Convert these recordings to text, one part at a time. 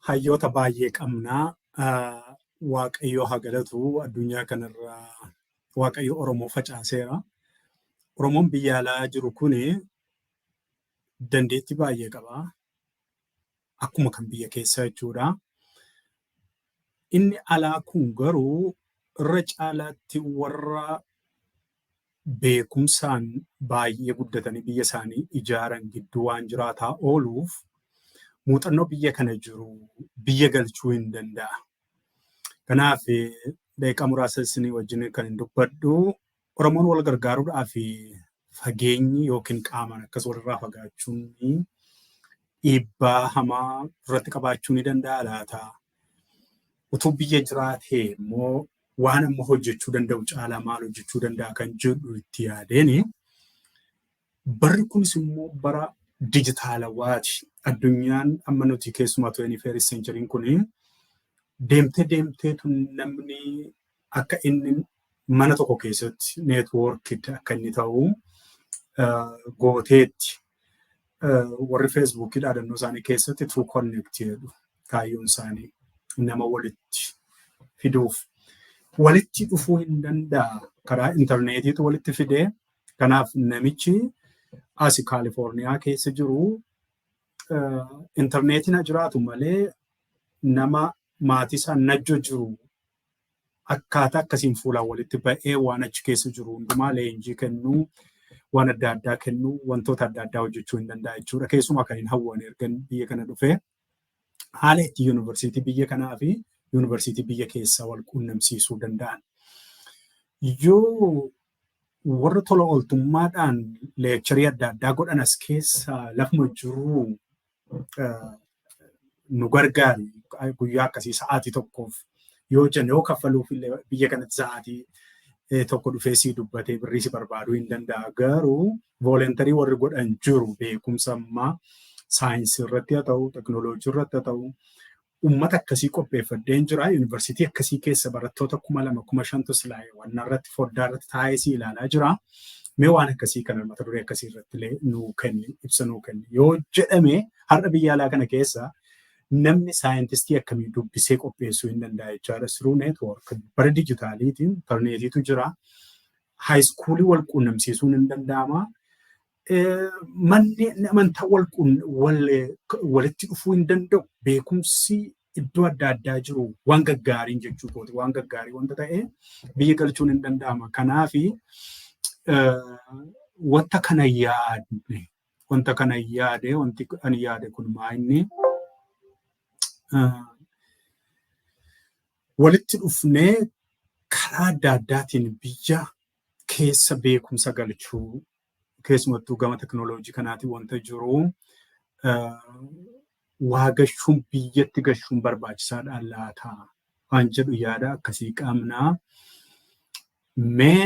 hayyoota baay'ee qabnaa. Waaqayyo haa galatu addunyaa kanarraa Waaqayyo Oromoo facaaseera. Oromoon biyya alaa jiru kun dandeettii baay'ee qaba. Akkuma kan biyya keessaa jechuudha. Inni alaa kun garuu irra caalaatti warra beekumsaan baay'ee guddatanii biyya isaanii ijaaran gidduu waan jiraataa ooluuf muuxannoo biyya kana jiru biyya galchuu hin danda'a. Kanaaf daqiiqaa muraasa isinii wajjin kan hin dubbadhu Oromoon wal gargaaruudhaaf fageenyi yookiin qaamaan akkas walirraa fagaachuun dhiibbaa hamaa irratti qabaachuu ni danda'a laata? Utuu biyya jiraatee immoo waan amma hojjechuu danda'u caalaa maal hojjechuu danda'a kan jedhu itti yaadeeni. Barri kunis immoo bara dijitaalawaati. Addunyaan amma nuti keessumaa 21st century kun deemteetu namni akka inni mana tokko keessatti neetwoorkii akka inni ta'u gooteetti warri feesbuukii dhaadannoo isaanii keessatti true connect jedhu kaayyoon isaanii nama walitti fiduuf. Walitti dhufuu hin danda'a. Karaa intarneetiitu walitti fidee. Kanaaf namichi asi Kaalifoorniyaa keessa jiru intarneetiin haa jiraatu malee nama maatii isaa najjo jiru akkaataa akkasiin fuulaan walitti ba'ee waan achi keessa jiru hundumaa leenjii kennuu, waan adda addaa kennuu, wantoota adda addaa hojjechuu hin danda'a jechuudha. Keessumaa kan hin hawwan ergan biyya kana dhufee haala itti yuunivarsiitii biyya kanaa fi yuunivarsiitii biyya keessaa wal quunnamsiisuu danda'an. Yoo warra tola ooltummaadhaan leekcharii adda addaa godhan as keessa lafuma jiru nu gargaari guyyaa akkasii sa'aatii tokkoof yoo jenne yoo kaffaluuf illee biyya kanatti sa'aatii tokko dhufee sii dubbatee birrii si barbaaduu hin danda'a. Garuu voolentarii warri godhan jiru beekumsa ammaa saayinsii irratti haa ta'u, teknooloojii irratti haa ta'u, uummata akkasii qopheeffadheen jira. Yuunivarsiitii akkasii keessa barattoota 2,000, 5,000 silaayee waan irratti foddaa irratti taa'ee si ilaalaa jira. Mee waan akkasii kana mata duree akkasii irratti illee nuu kenni, ibsa nuu kenni. Yoo jedhame har'a biyya alaa kana keessa namni saayintistii akkamii dubbisee qopheessuu hin danda'a jechaadha. Siruu neetwoork bara dijitaaliitiin intarneetiitu jira. Haayiskuulii wal quunnamsiisuun hin danda'ama. Manni amantaa walitti dhufuu hin danda'u. Beekumsi iddoo adda addaa jiru waan gaggaariin jechuu kooti. Waan gaggaarii wanta ta'e biyya galchuun hin danda'ama. Kanaaf wanta kana yaade wanti ani yaade kun maa inni walitti dhufnee karaa adda addaatiin biyya keessa beekumsa galchuu keessumattuu gama teknooloojii kanaatiin wanta jiru waa gashuun biyyatti gashuun barbaachisaadhaan laata waan jedhu yaada akkasii qabnaa. Mee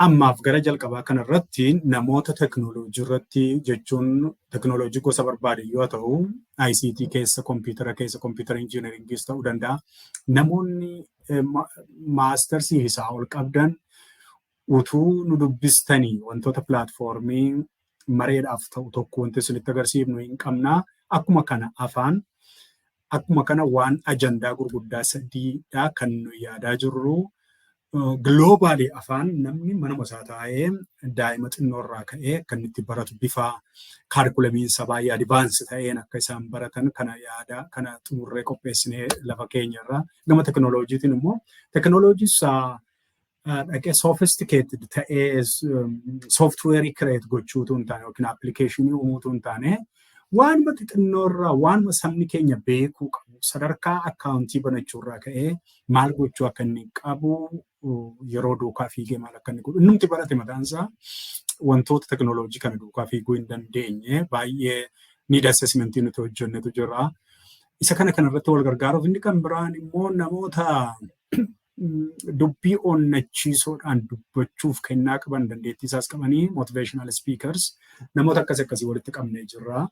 ammaaf gara jalqabaa kanarratti namoota teknooloojii irratti jechuun teknooloojii gosa barbaade yoo ta'u ICT keessa kompiitara injiinaringiis ta'uu danda'a. Namoonni maastarsii isaa ol qabdan utuu nu dubbistanii wantoota pilaatfoormii mareedhaaf ta'u tokko wanti isinitti agarsiifnu hin qabnaa. Akkuma kana akkuma kana waan ajandaa gurguddaa sadiidhaa kan nu yaadaa jirru. Globaalii afaan namni manuma isaa taa'ee daa'ima xinnoorraa ka'ee kan itti baratu bifa kaarikulamiinsa baay'ee advaansi ta'een akka isaan baratan kana xumurree qopheessinee lafa keenyarraa. Gama teknooloojiitiin immoo teknooloojiisaa dhaqee sophisticated ta'ee sooftiweerii kireet gochuutu hin taane yookiin appilikeeshinii uumuutu hin taane waanuma xixinnoorraa waanuma sabni keenya beekuu qabu sadarkaa akkaawuntii banachuurraa ka'ee maal gochuu akka inni qabu yeroo duukaa fiigee maal akka inni godhu. Innumti barate mataansaa wantoota teknooloojii kana duukaa fiiguu hin dandeenye baay'ee need assessmentii nuti hojjennetu jira. Isa kanarratti wal gargaaruuf inni kan biraan immoo namoota dubbii onnachiisoodhaan dubbachuuf kennaa qaban dandeettii isaas qabanii motivational speakers namoota akkasii walitti qabnee jirra.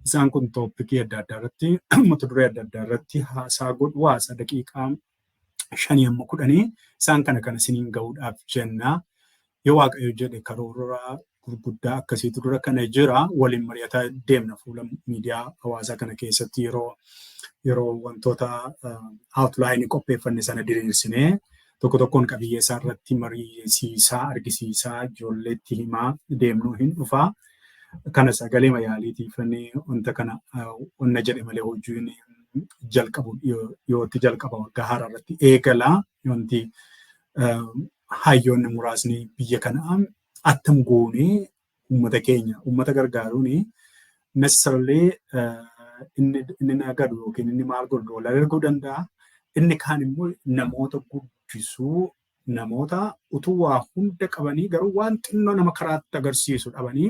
Isaan kun tooppikii adda addaa irratti mata duree adda addaa irratti haasaa godhu haasaa daqiiqaa 5-10 isaan kana isiniin gahuudhaaf jenna. Yoo Waaqayyo jedhe karoora gurguddaa akkasiitu dura kana jira waliin mari'ataa deemna fuula miidiyaa hawaasaa kana keessatti yeroo yeroo wantoota outline qopheeffanne sana diriirsinee tokko tokkoon qabiyyee isaa irratti mariisiisaa argisiisaa ijoolleetti himaa deemnuu hin dhufaa. Kana sagalee mayaaliitiif wanta kana onna jedhe malee hojiin jalqabu yootti jalqaba waggaa haaraa irratti eegalaa wanti hayyoonni muraasni biyya kanaa attam goonee uummata keenya uummata gargaaruun necessarily inni nagadu yookiin inni maal godhu wal arguu danda'a. Inni kaan immoo namoota guddisuu namoota utuu waa hunda qabanii garuu waan xinnoo nama karaatti agarsiisu dhabanii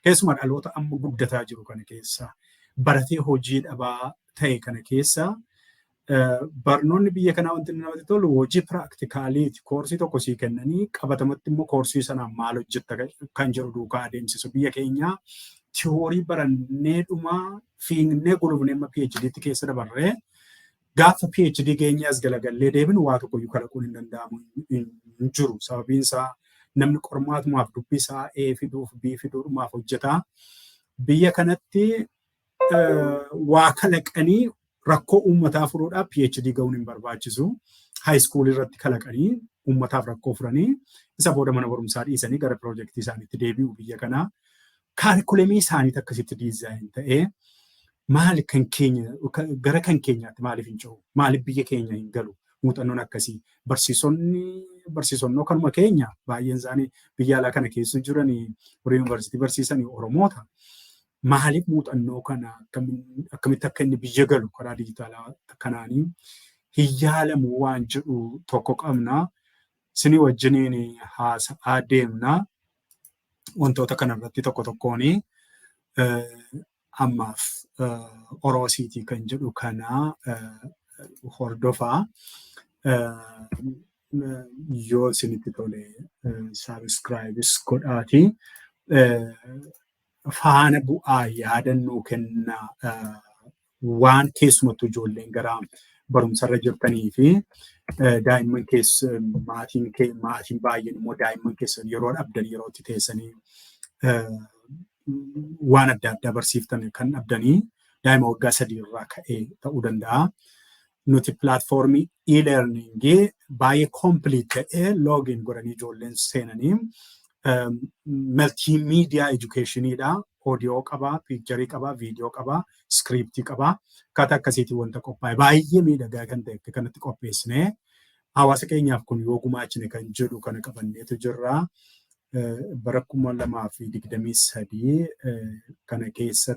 keessumaa dhaloota amma guddataa jiru kana keessa baratee hojii dhabaa ta'e kana keessa barnoonni biyya kanaa wanti namatti tolu hojii piraktikaaliiti. Koorsii tokko sii kennanii qabatamatti immoo koorsii sanaan maal hojjetta kan jedhu duukaa adeemsisu. Biyya keenyaa tiyoorii barannee dhumaa fiignee gulufnee amma PhD'tti keessa dabarree gaafa PhD keenyaas galagallee deebinu waa tokkoyyuu kalaquun hin danda'amu hin jiru. Sababiin isaa namni qormaatumaaf dubbii isaa A fiduuf B fiduudhumaaf hojjetaa. Biyya kanatti waa kalaqanii rakkoo uummataa furuudhaaf PhD ga'uun hin barbaachisu. High school irratti kalaqanii uummataaf rakkoo furanii isa booda mana barumsaa dhiisanii gara piroojeektii isaaniitti deebi'u biyya kanaa. Kaarikulemii isaaniitti akkasitti diizaayin ta'ee maali kan keenya gara kan keenyaatti maaliif hin cehu? Maaliif biyya keenya hin galu? Muuxannoon akkasii barsiisonnoo kanuma keenya baay'een isaanii biyya alaa kana keessa jiran yuunivarsiitii barsiisanii Oromoota. Maaliif muuxannoo kana akkamitti akka inni biyya galu karaa dijitaalaa kanaanii hin yaalamu waan jedhu tokko qabna. Isinii wajjiniin haasa'aa deemna. Wantoota kanarratti tokko tokkooni ammaaf Oroosiitii kan jedhu kana hordofaa. Yoo isinitti tole saabskraayibis godhaati. Faana bu'aa yaadannoo kennaa waan keessumattuu ijoolleen gara barumsarra jirtanii fi daa'imman keessa maatiin baay'een immoo daa'imman keessa yeroo dhabdan yeroo itti teessanii waan adda addaa barsiiftan kan dhabdanii daa'ima waggaa 3 irraa ka'ee ta'uu danda'a. Nuti pilaatfoormii e-learningii baay'ee kompliit ta'ee loogiin godhanii ijoolleen seenanii multimedia educationiidha. Audio qabaa, piikcharii qabaa, viidiyoo qabaa, iskiriiptii qabaa. Akkaataa akkasiitiin wanta qophaa'e baay'ee miidhagaa kan ta'e kanatti qopheessinee hawaasa keenyaaf kun yoo gumaachine kan jedhu kana qabanneetu jirra. Bara 2023 kana keessa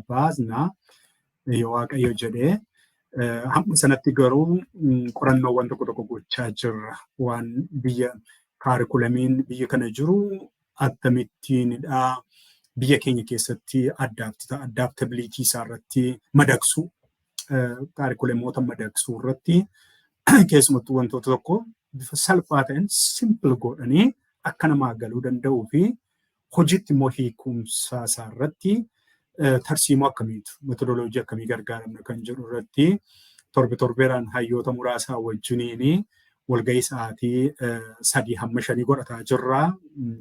baasna yoo Waaqayyo jedhee. Hamma sanatti garuu qorannoowwan tokko tokko gochaa jirra. Waan biyya kaarikulamiin biyya kana jiru akkamittiinidha. Biyya keenya keessatti adaptabilitii isaa irratti madaqsu kaarikulamoota madaqsuu irratti keessumattuu wantoota tokko bifa salphaa ta'een simple godhanii akka namaa galuu danda'uu fi hojiitti immoo hiikumsaa isaa irratti tarsiimoo akkamiitu metodoloojii akkamii gargaaramna kan jedhu irratti torbeeraan hayyoota muraasaa wajjiniini walgahii sa'aatii 3-5 godhataa jirra.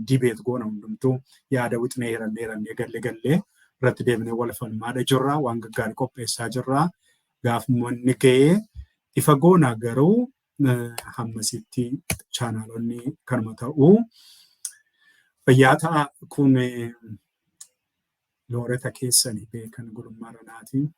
Dibeet goona hundumtuu yaada wixnee hirannee gallee irratti deebinee wal falmaadha jirra. Waan gaggaarii qopheessaa jirra. Gaafummaan ga'ee ifa goona garuu hammasitti chaanaalonni kanuma ta'uu. Fayyaa ta'a kun looreta keessanii beekan gulummaa ranaatiin.